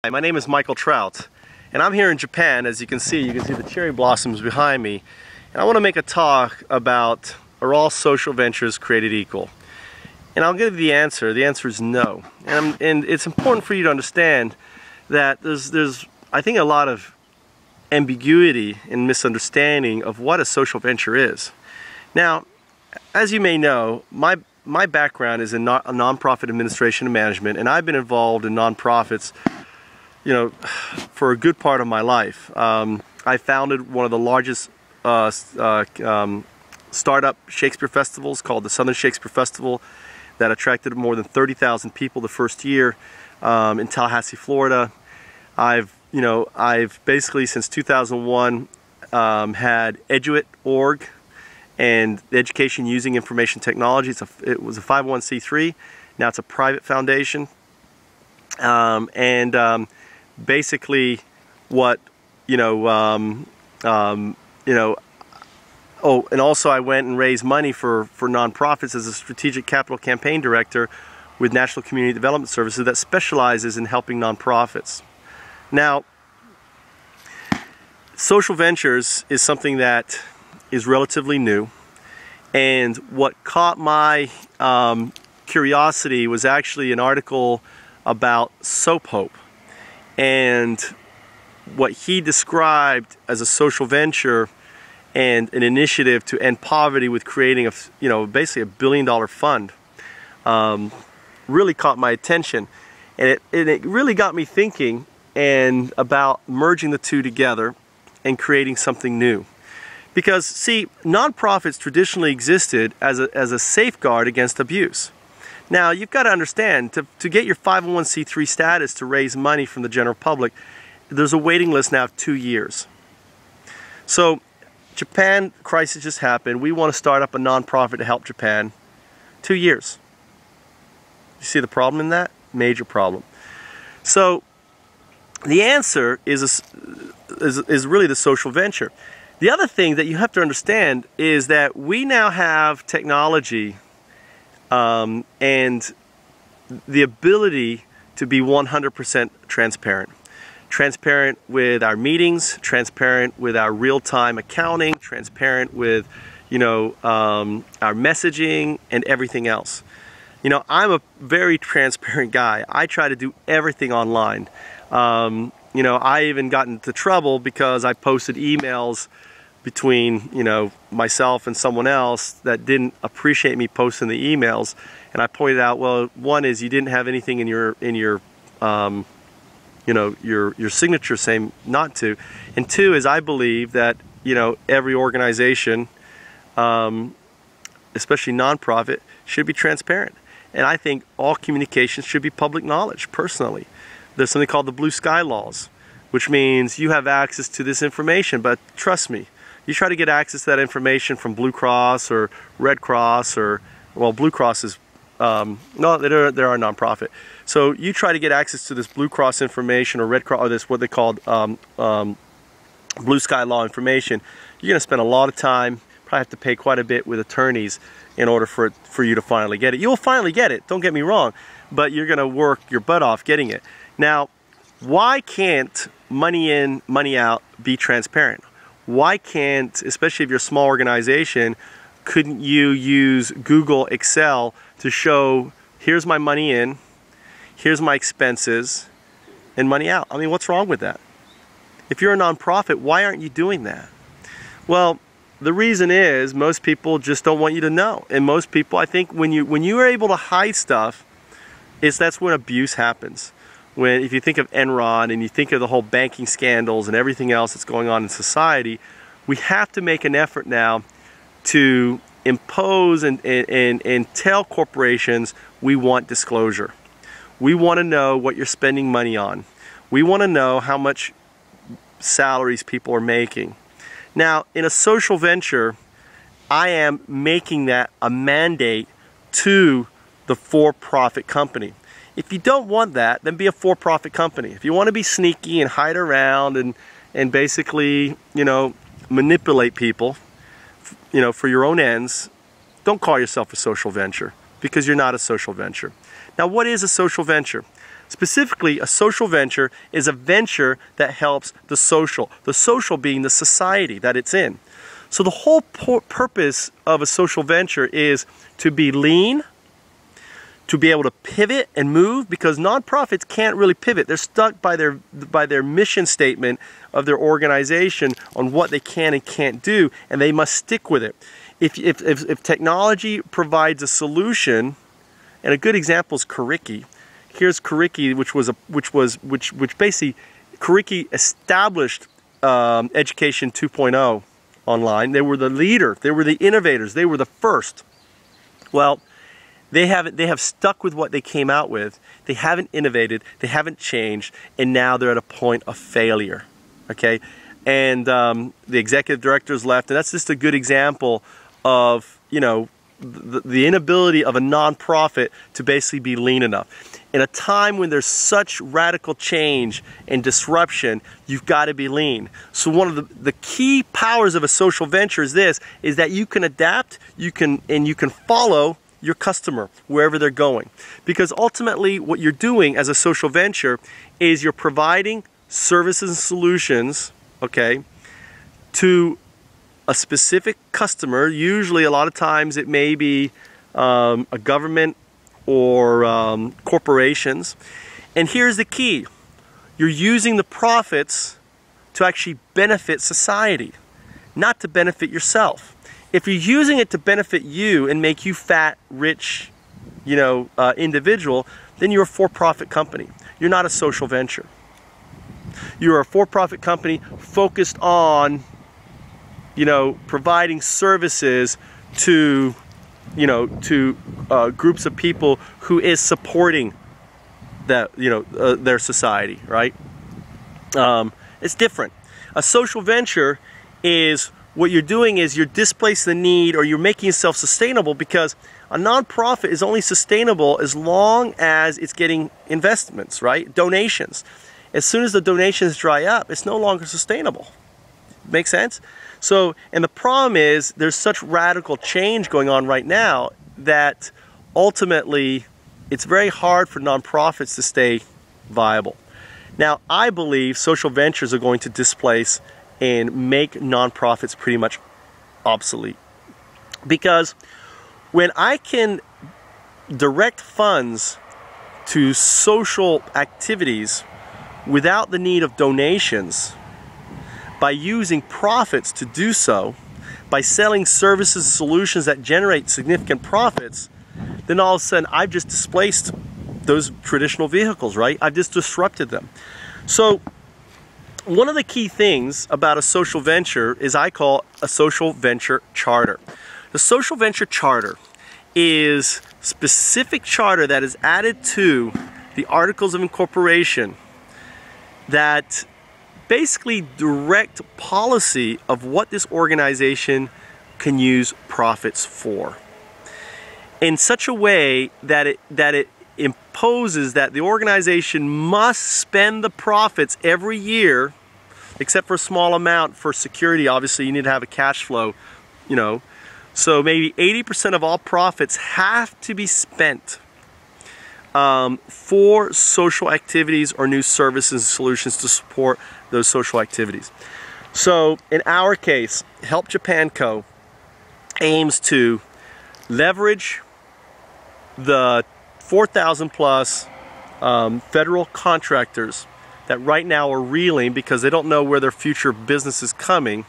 Hi, my name is Michael Trout, and I'm here in Japan. As you can see the cherry blossoms behind me, and I want to make a talk about, are all social ventures created equal? And I'll give you the answer. The answer is no. And it's important for you to understand that there's I think a lot of ambiguity and misunderstanding of what a social venture is. Now, as you may know, my background is in nonprofit administration and management, and I've been involved in nonprofits, for a good part of my life. I founded one of the largest startup Shakespeare festivals called the Southern Shakespeare Festival that attracted more than 30,000 people the first year in Tallahassee, Florida. I've basically since 2001 had Eduit.org and Education Using Information Technology. It was a 501c3. Now it's a private foundation. Basically what and also I went and raised money for nonprofits as a strategic capital campaign director with National Community Development Services that specializes in helping nonprofits. Now, social ventures is something that is relatively new, and what caught my curiosity was actually an article about Soap Hope and what he described as a social venture and an initiative to end poverty with creating basically a $1 billion fund. Really caught my attention, and it really got me thinking and about merging the two together and creating something new. Because see, nonprofits traditionally existed as a safeguard against abuse. Now, you've got to understand, to get your 501c3 status to raise money from the general public, there's a waiting list now of 2 years. So, Japan crisis just happened. We want to start up a nonprofit to help Japan. 2 years. You see the problem in that? Major problem. So, the answer is really the social venture. The other thing that you have to understand is that we now have technology and the ability to be 100% transparent. Transparent with our meetings, transparent with our real-time accounting, transparent with, our messaging and everything else. I'm a very transparent guy. I try to do everything online. I even got into trouble because I posted emails between myself and someone else that didn't appreciate me posting the emails, and I pointed out, well, one is you didn't have anything in your your signature saying not to, and two is I believe that every organization, especially nonprofit, should be transparent, and I think all communications should be public knowledge. Personally, there's something called the blue sky laws, which means you have access to this information, but trust me, you try to get access to that information from Blue Cross or Red Cross, or, well, Blue Cross is, no, they're a nonprofit. So you try to get access to this Blue Cross information or Red Cross, or this what they call blue sky law information. You're going to spend a lot of time, probably have to pay quite a bit with attorneys in order for you to finally get it. You'll finally get it, don't get me wrong, but you're going to work your butt off getting it. Now, why can't money in, money out be transparent? Why can't, especially if you're a small organization, couldn't you use Google Excel to show, here's my money in, here's my expenses, and money out? I mean, what's wrong with that? If you're a nonprofit, why aren't you doing that? Well, the reason is most people just don't want you to know. And most people, I think, when you are able to hide stuff, that's when abuse happens. If you think of Enron and you think of the whole banking scandals and everything else that's going on in society, we have to make an effort now to impose and tell corporations we want disclosure. We want to know what you're spending money on. We want to know how much salaries people are making. Now, in a social venture, I am making that a mandate to the for-profit company. If you don't want that, then be a for-profit company. If you want to be sneaky and hide around and basically, manipulate people, for your own ends, don't call yourself a social venture, because you're not a social venture. Now, what is a social venture? Specifically, a social venture is a venture that helps the social being the society that it's in. So the whole purpose of a social venture is to be lean, to be able to pivot and move, because nonprofits can't really pivot. They're stuck by their mission statement of their organization on what they can and can't do, and they must stick with it. If technology provides a solution, and a good example is Curriki. Here's Curriki, which basically Curriki established Education 2.0 online. They were the leader. They were the innovators. They were the first. Well, they have stuck with what they came out with. They haven't innovated. They haven't changed, and now they're at a point of failure. Okay, and the executive directors left, and that's just a good example of, you know, the inability of a nonprofit to basically be lean enough. In a time when there's such radical change and disruption, you've got to be lean. So one of the key powers of a social venture is that you can adapt, you can follow your customer wherever they're going. Because ultimately what you're doing as a social venture is you're providing services and solutions, okay, to a specific customer. Usually, a lot of times it may be a government or corporations. And here's the key. You're using the profits to actually benefit society, not to benefit yourself. If you're using it to benefit you and make you fat, rich, you know, individual, then you're a for-profit company. You're not a social venture. You're a for-profit company focused on, you know, providing services to, you know, to groups of people who is supporting that, you know, their society, right? It's different. A social venture is, what you're doing is you're displacing the need, or you're making yourself sustainable, because a nonprofit is only sustainable as long as it's getting investments, right? Donations. As soon as the donations dry up, it's no longer sustainable. Make sense? So, and the problem is there's such radical change going on right now that ultimately it's very hard for nonprofits to stay viable. Now, I believe social ventures are going to displace and make nonprofits pretty much obsolete. Because when I can direct funds to social activities without the need of donations, by using profits to do so, by selling services and solutions that generate significant profits, then all of a sudden I've just displaced those traditional vehicles, right? I've just disrupted them. So one of the key things about a social venture is I call a social venture charter. The social venture charter is specific charter that is added to the articles of incorporation that basically direct policy of what this organization can use profits for, in such a way that it imposes that the organization must spend the profits every year, except for a small amount for security. Obviously, you need to have a cash flow, you know. So maybe 80% of all profits have to be spent for social activities or new services and solutions to support those social activities. So in our case, Help Japan Co. aims to leverage the 4,000 plus federal contractors that right now are reeling because they don't know where their future business is coming,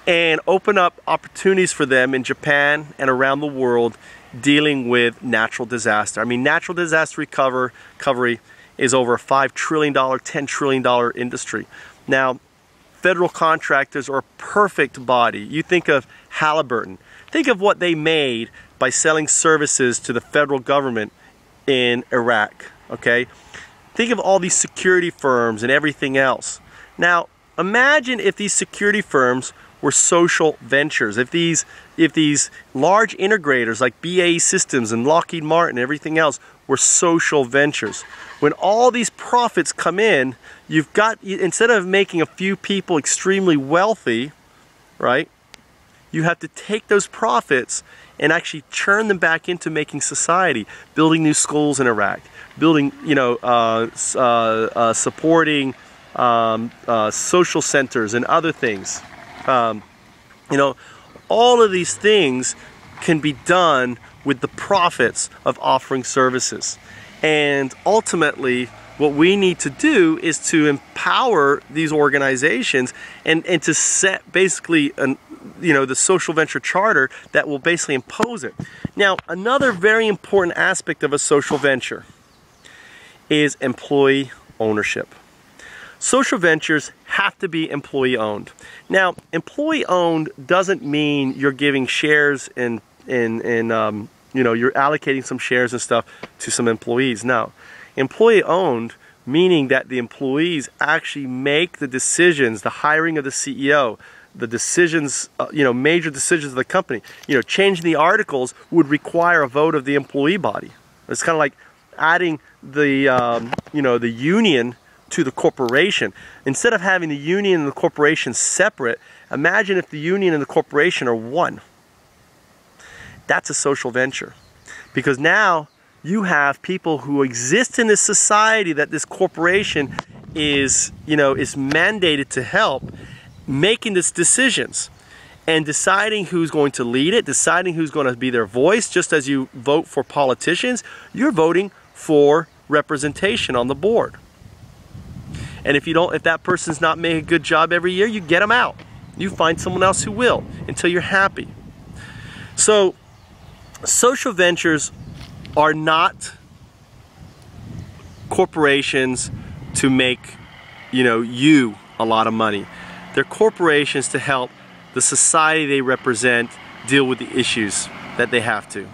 and open up opportunities for them in Japan and around the world dealing with natural disaster. I mean, natural disaster recovery is over a $5 trillion, $10 trillion industry. Now, federal contractors are a perfect body. You think of Halliburton. Think of what they made by selling services to the federal government in Iraq, okay? Think of all these security firms and everything else. Now, imagine if these security firms were social ventures. If these large integrators like BAE Systems and Lockheed Martin and everything else were social ventures. When all these profits come in, you've got, instead of making a few people extremely wealthy, right? you have to take those profits and actually churn them back into making society, building new schools in Iraq, building, supporting social centers and other things. All of these things can be done with the profits of offering services. And ultimately, what we need to do is to empower these organizations and to set basically the social venture charter that will basically impose it. Now, another very important aspect of a social venture is employee ownership. Social ventures have to be employee owned. Now, employee owned doesn't mean you're giving shares you're allocating some shares and stuff to some employees. No, employee owned meaning that the employees actually make the decisions, the hiring of the CEO, the decisions, major decisions of the company. Changing the articles would require a vote of the employee body. It's kind of like adding the union to the corporation. Instead of having the union and the corporation separate, imagine if the union and the corporation are one. That's a social venture. Because now you have people who exist in this society that this corporation is mandated to help, making these decisions and deciding who's going to lead it, deciding who's going to be their voice. Just as you vote for politicians, you're voting for representation on the board. And if that person's not making a good job every year, you get them out. You find someone else who will until you're happy. So social ventures are not corporations to make you a lot of money. They're corporations to help the society they represent deal with the issues that they have to.